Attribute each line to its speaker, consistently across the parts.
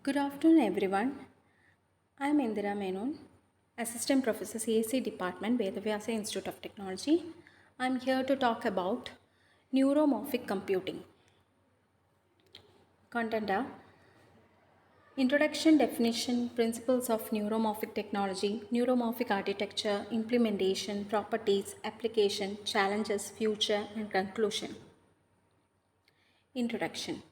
Speaker 1: Good afternoon, everyone. I am Indira Menon, Assistant Professor, CSC Department, Vedavyasa Institute of Technology. I am here to talk about neuromorphic computing. Content are Introduction, Definition, Principles of Neuromorphic Technology, Neuromorphic Architecture, Implementation, Properties, Application, Challenges, Future, and Conclusion. Introduction.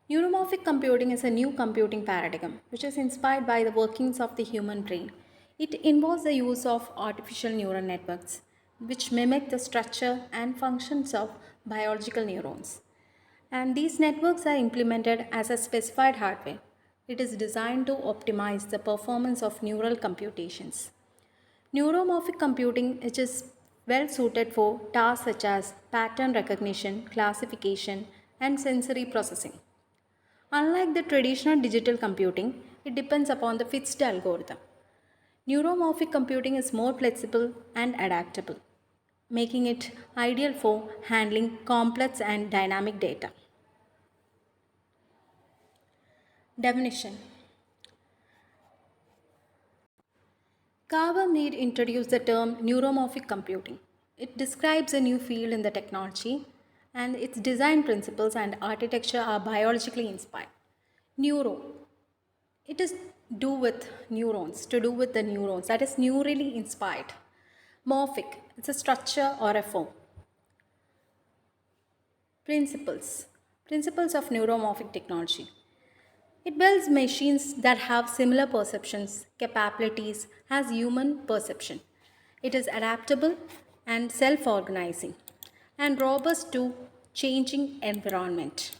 Speaker 1: Neuromorphic computing is a new computing paradigm which is inspired by the workings of the human brain. It involves the use of artificial neural networks which mimic the structure and functions of biological neurons. And these networks are implemented as a specified hardware. It is designed to optimize the performance of neural computations. Neuromorphic computing is well suited for tasks such as pattern recognition, classification, and sensory processing. Unlike the traditional digital computing, it depends upon the fixed algorithm. Neuromorphic computing is more flexible and adaptable, making it ideal for handling complex and dynamic data. Definition. Carver-Mead introduced the term neuromorphic computing. It describes a new field in the technology, and its design principles and architecture are biologically inspired. Neuro. It is do with neurons, to do with the neurons, that is neurally inspired. Morphic, it's a structure or a form. Principles. Principles of neuromorphic technology. It builds machines that have similar perceptions, capabilities as human perception. It is adaptable and self-organizing and robust to changing environment.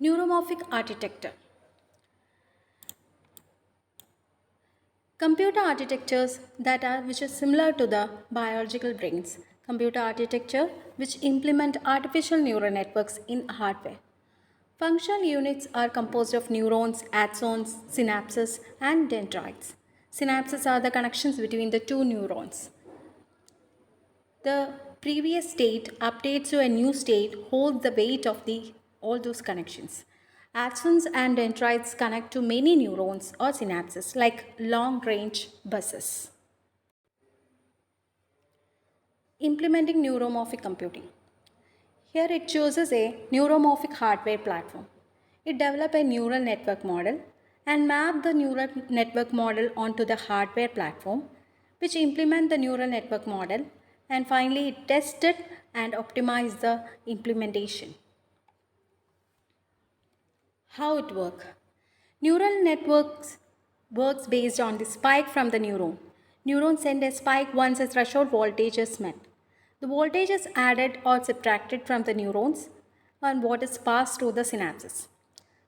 Speaker 1: Neuromorphic architecture. Computer architectures which are similar to the biological brains. Computer architecture which implement artificial neural networks in hardware. Functional units are composed of neurons, axons, synapses, and dendrites. Synapses are the connections between the two neurons. The previous state updates to a new state holds the weight of all those connections. Axons and dendrites connect to many neurons or synapses like long-range buses. Implementing neuromorphic computing. Here it chooses a neuromorphic hardware platform. It develops a neural network model and map the neural network model onto the hardware platform, which implement the neural network model, and finally it tests it and optimize the implementation. How it works? Neural networks works based on the spike from the neuron. Neurons send a spike once a threshold voltage is met. The voltage is added or subtracted from the neurons and what is passed through the synapses.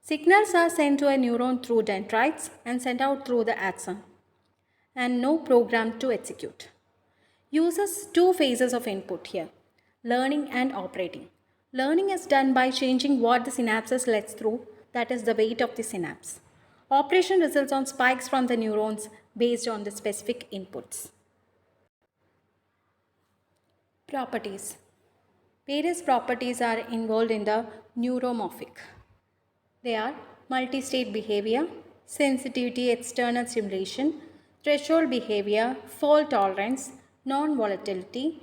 Speaker 1: Signals are sent to a neuron through dendrites and sent out through the axon, and no program to execute. Uses two phases of input here, learning and operating. Learning is done by changing what the synapses lets through, that is the weight of the synapse. Operation results on spikes from the neurons based on the specific inputs. Properties. Various properties are involved in the neuromorphic. They are multi-state behavior, sensitivity external stimulation, threshold behavior, fault tolerance, non-volatility,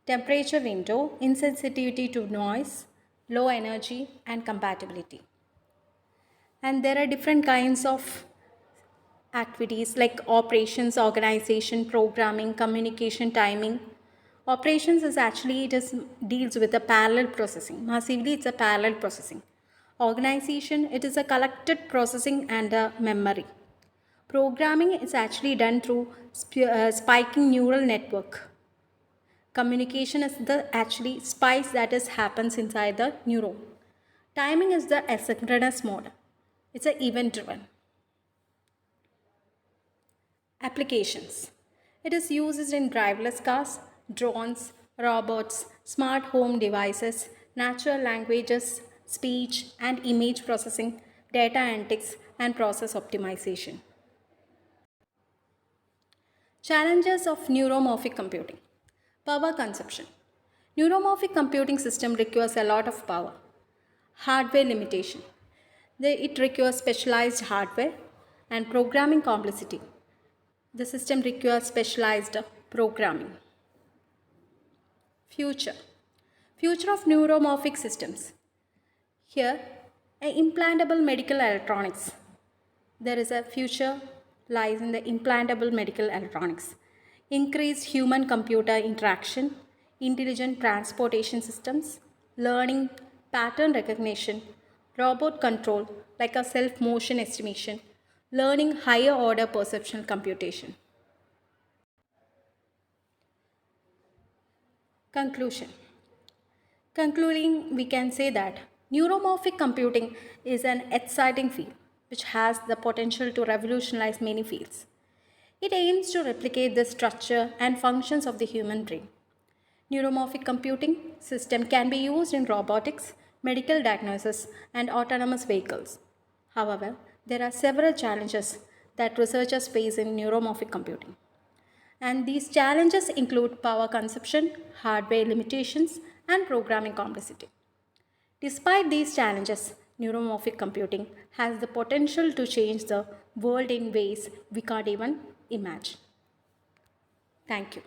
Speaker 1: temperature window, insensitivity to noise, low energy, and compatibility. And there are different kinds of activities like operations, organization, programming, communication, timing. Operations is actually deals with a parallel processing. Massively, it's a parallel processing. Organization, it is a collected processing and a memory. Programming is actually done through spiking neural network. Communication is the actually spikes that happens inside the neuron. Timing is the asynchronous mode. It's an event driven. Applications. It is used in driverless cars, drones, robots, smart home devices, natural languages, speech and image processing, data analytics, and process optimization. Challenges of neuromorphic computing. Power consumption. Neuromorphic computing system requires a lot of power. Hardware limitation. It requires specialized hardware and programming complexity. The system requires specialized programming. Future. Future of neuromorphic systems. Here, implantable medical electronics. There is a future lies in the implantable medical electronics. Increased human-computer interaction, intelligent transportation systems, learning, pattern recognition, robot control like a self-motion estimation, learning higher order perceptual computation. Conclusion. Concluding, we can say that neuromorphic computing is an exciting field which has the potential to revolutionize many fields. It aims to replicate the structure and functions of the human brain. Neuromorphic computing system can be used in robotics, medical diagnosis, and autonomous vehicles. However, there are several challenges that researchers face in neuromorphic computing. And these challenges include power consumption, hardware limitations, and programming complexity. Despite these challenges, neuromorphic computing has the potential to change the world in ways we can't even imagine. Thank you.